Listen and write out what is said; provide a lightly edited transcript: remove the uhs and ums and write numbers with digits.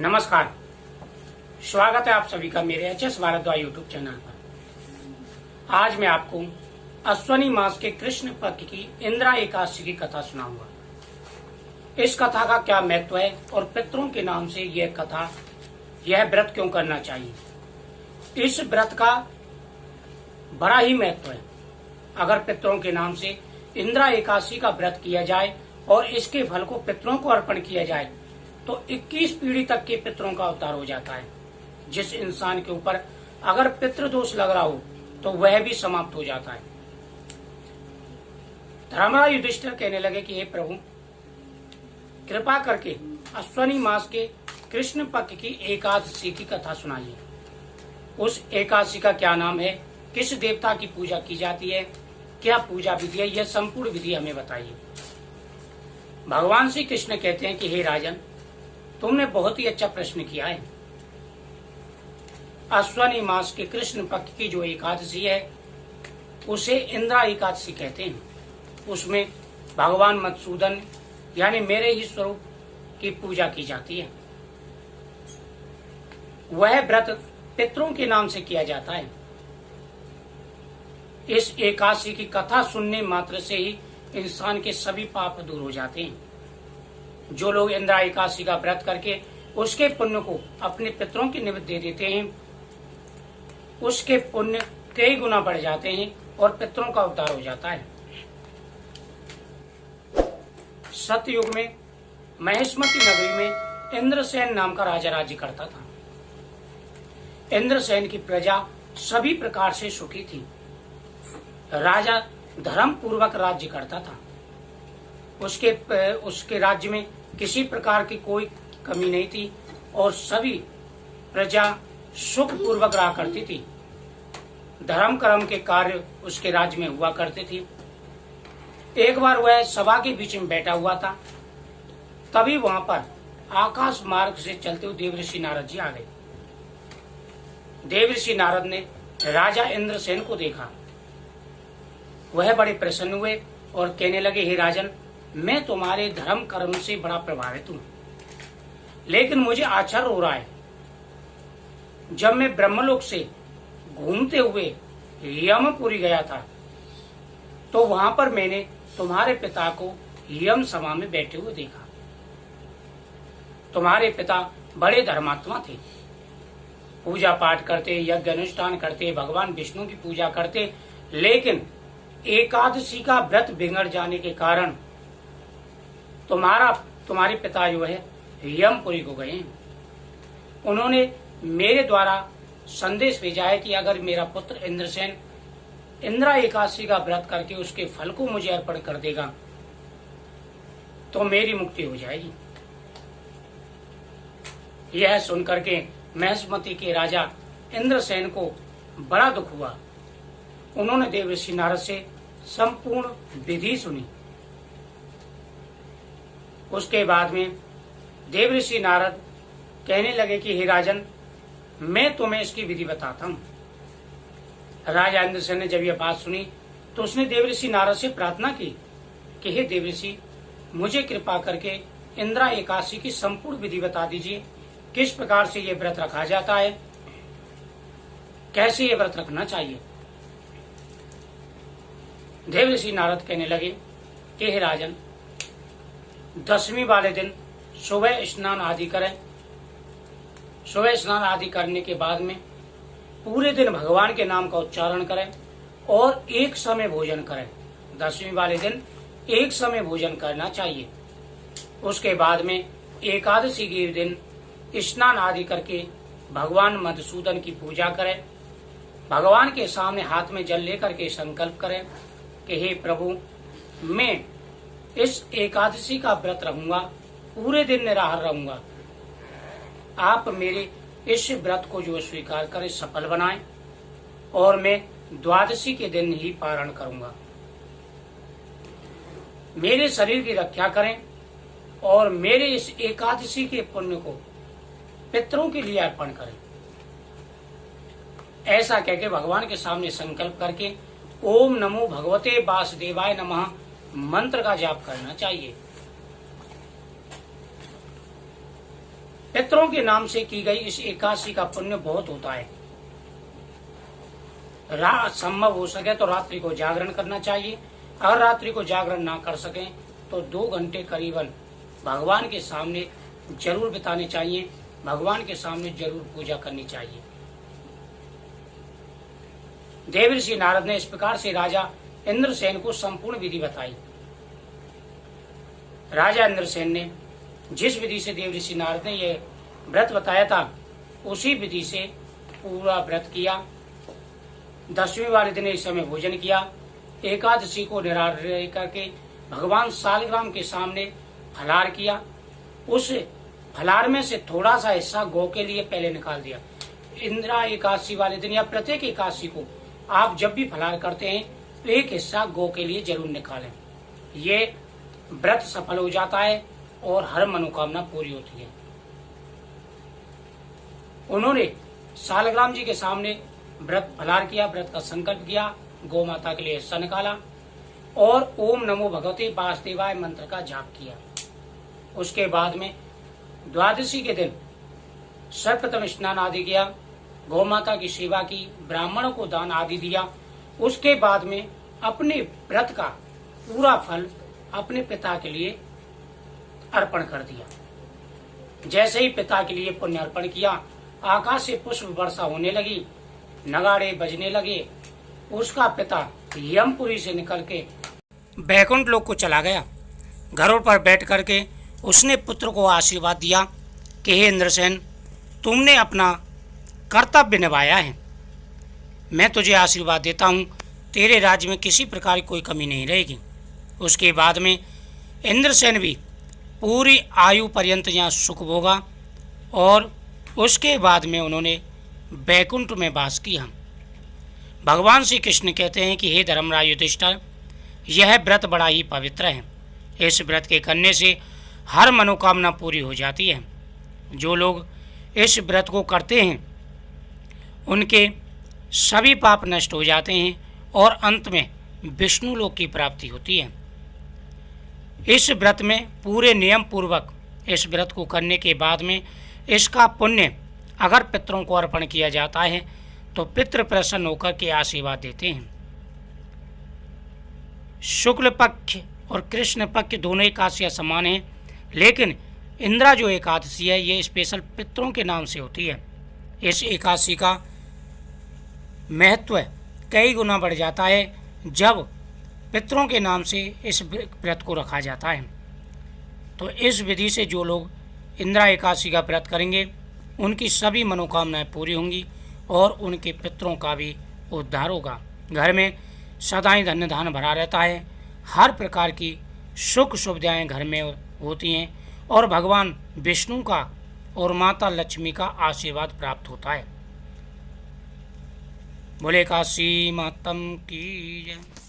नमस्कार, स्वागत है आप सभी का मेरे एच.एस. भारद्वाज यूट्यूब चैनल पर। आज मैं आपको अश्वनी मास के कृष्ण पक्ष की इंदिरा एकादशी की कथा सुनाऊंगा। इस कथा का क्या महत्व है और पितरों के नाम से यह व्रत क्यों करना चाहिए। इस व्रत का बड़ा ही महत्व है। अगर पितरों के नाम से इंदिरा एकादशी का व्रत किया जाए और इसके फल को पितरों को अर्पण किया जाए तो 21 पीढ़ी तक के पितरों का उद्धार हो जाता है। जिस इंसान के ऊपर अगर पितृदोष लग रहा हो तो वह भी समाप्त हो जाता है। धर्मराज युधिष्ठिर कहने लगे कि हे प्रभु, कृपा करके अश्वनी मास के कृष्ण पक्ष की एकादशी की कथा सुनाइए। उस एकादशी का क्या नाम है, किस देवता की पूजा की जाती है, क्या पूजा विधि है, यह संपूर्ण विधि हमें बताइए। भगवान श्री कृष्ण कहते हैं कि हे राजन, तुमने बहुत ही अच्छा प्रश्न किया है। अश्वनी मास के कृष्ण पक्ष की जो एकादशी है उसे इंदिरा एकादशी कहते हैं। उसमें भगवान मधुसूदन यानी मेरे ही स्वरूप की पूजा की जाती है। वह व्रत पितरों के नाम से किया जाता है। इस एकादशी की कथा सुनने मात्र से ही इंसान के सभी पाप दूर हो जाते हैं। जो लोग इंदिरा एकादशी का व्रत करके उसके पुण्य को अपने पितरों के निमित्त दे देते हैं, उसके पुण्य कई गुना बढ़ जाते हैं और पितरों का उद्धार हो जाता है। सतयुग में महेशमती नगरी में इंद्रसेन नाम का राजा राज्य करता था। इंद्रसेन की प्रजा सभी प्रकार से सुखी थी। राजा धर्म पूर्वक राज्य करता था। उसके राज्य में किसी प्रकार की कोई कमी नहीं थी और सभी प्रजा सुख पूर्वक रहा करती थी। धर्म कर्म के कार्य उसके राज्य में हुआ करते थे। एक बार वह सभा के बीच में बैठा हुआ था, तभी वहां पर आकाश मार्ग से चलते हुए देवर्षि नारद जी आ गए। देवर्षि नारद ने राजा इंद्रसेन को देखा। वह बड़े प्रसन्न हुए और कहने लगे, हे राजन, मैं तुम्हारे धर्म कर्म से बड़ा प्रभावित हूं, लेकिन मुझे आश्चर्य हो रहा है। जब मैं ब्रह्मलोक से घूमते हुए यमपुरी गया था तो वहां पर मैंने तुम्हारे पिता को यम सभा में बैठे हुए देखा। तुम्हारे पिता बड़े धर्मात्मा थे, पूजा पाठ करते, यज्ञ अनुष्ठान करते, भगवान विष्णु की पूजा करते, लेकिन एकादशी का व्रत बिगड़ जाने के कारण तुम्हारे पिता जो है यमपुरी को गए। उन्होंने मेरे द्वारा संदेश भेजा है कि अगर मेरा पुत्र इंद्रसेन इंदिरा एकादशी का व्रत करके उसके फल को मुझे अर्पण कर देगा तो मेरी मुक्ति हो जाएगी। यह सुनकर के महेशमती के राजा इंद्रसेन को बड़ा दुख हुआ। उन्होंने देवर्षि नारद से संपूर्ण विधि सुनी। उसके बाद में देवर्षि नारद कहने लगे कि हे राजन, मैं तुम्हें इसकी विधि बताता हूं। राजा इंद्रसेन ने जब यह बात सुनी तो उसने देवर्षि नारद से प्रार्थना की कि हे देवर्षि, मुझे कृपा करके इंदिरा एकादशी की संपूर्ण विधि बता दीजिए। किस प्रकार से यह व्रत रखा जाता है, कैसे यह व्रत रखना चाहिए। देवर्षि नारद कहने लगे कि हे राजन, 10वीं वाले दिन सुबह स्नान आदि करें। सुबह स्नान आदि करने के बाद में पूरे दिन भगवान के नाम का उच्चारण करें और एक समय भोजन करें। 10वीं वाले दिन एक समय भोजन करना चाहिए। उसके बाद में एकादशी के दिन स्नान आदि करके भगवान मधुसूदन की पूजा करें। भगवान के सामने हाथ में जल लेकर के संकल्प करें कि हे प्रभु, मैं इस एकादशी का व्रत रहूंगा, पूरे दिन निराहार रहूंगा। आप मेरे इस व्रत को जो स्वीकार करें, सफल बनाएं और मैं द्वादशी के दिन ही पारण करूंगा। मेरे शरीर की रक्षा करें और मेरे इस एकादशी के पुण्य को पितरों के लिए अर्पण करें। ऐसा कहकर भगवान के सामने संकल्प करके ओम नमो भगवते वासुदेवाय नमः मंत्र का जाप करना चाहिए। पितरों के नाम से की गई इस एकादशी का पुण्य बहुत होता है। संभव हो सके तो रात्रि को जागरण करना चाहिए। अगर रात्रि को जागरण ना कर सकें तो 2 घंटे करीबन भगवान के सामने जरूर बिताने चाहिए। भगवान के सामने जरूर पूजा करनी चाहिए। देवर्षि नारद ने इस प्रकार से राजा इंद्रसेन को संपूर्ण विधि बताई। राजा इंद्रसेन ने जिस विधि से देवर्षि नारद ने यह व्रत बताया था उसी विधि से पूरा व्रत किया। 10वीं वाले दिन इस समय भोजन किया। एकादशी को निराहार करके भगवान सालग्राम के सामने फलाहार किया। उस फलाहार में से थोड़ा सा हिस्सा गौ के लिए पहले निकाल दिया। इंदिरा एकादशी वाले दिन या प्रत्येक एकादशी को आप जब भी फलाहार करते हैं तो एक हिस्सा गौ के लिए जरूर निकालें। ये व्रत सफल हो जाता है और हर मनोकामना पूरी होती है। उन्होंने सालग्राम जी के सामने व्रत फलाहार किया, व्रत का संकल्प किया, गौ माता के लिए हिस्सा निकाला और ओम नमो भगवते वासुदेवाय मंत्र का जाप किया। उसके बाद में द्वादशी के दिन सर्वप्रथम स्नान आदि किया, गौ माता की सेवा की, ब्राह्मणों को दान आदि दिया। उसके बाद में अपने व्रत का पूरा फल अपने पिता के लिए अर्पण कर दिया। जैसे ही पिता के लिए पुण्य अर्पण किया, आकाश से पुष्प वर्षा होने लगी, नगाड़े बजने लगे। उसका पिता यमपुरी से निकल के बैकुंठ लोक को चला गया। घरों पर बैठ करके उसने पुत्र को आशीर्वाद दिया कि हे इंद्रसेन, तुमने अपना कर्तव्य निभाया है। मैं तुझे आशीर्वाद देता हूँ, तेरे राज्य में किसी प्रकार की कोई कमी नहीं रहेगी। उसके बाद में इंद्रसेन भी पूरी आयु पर्यंत यहाँ सुख भोगा और उसके बाद में उन्होंने बैकुंठ में वास किया। भगवान श्री कृष्ण कहते हैं कि हे धर्मराज युधिष्ठिर, यह व्रत बड़ा ही पवित्र है। इस व्रत के करने से हर मनोकामना पूरी हो जाती है। जो लोग इस व्रत को करते हैं उनके सभी पाप नष्ट हो जाते हैं और अंत में विष्णु लोक की प्राप्ति होती है। इस व्रत में पूरे नियम पूर्वक इस व्रत को करने के बाद में इसका पुण्य अगर पितरों को अर्पण किया जाता है तो पितृ प्रसन्न होकर के आशीर्वाद देते हैं। शुक्ल पक्ष और कृष्ण पक्ष दोनों एकादशियाँ समान हैं, लेकिन इंदिरा जो एकादशी है ये स्पेशल पितरों के नाम से होती है। इस एकादशी का महत्व कई गुना बढ़ जाता है जब पितरों के नाम से इस व्रत को रखा जाता है। तो इस विधि से जो लोग इंदिरा एकादशी का व्रत करेंगे उनकी सभी मनोकामनाएं पूरी होंगी और उनके पितरों का भी उद्धार होगा। घर में सदा ही धन्य धान भरा रहता है। हर प्रकार की सुख सुविधाएं घर में होती हैं और भगवान विष्णु का और माता लक्ष्मी का आशीर्वाद प्राप्त होता है। बोले काशी मातम की जय।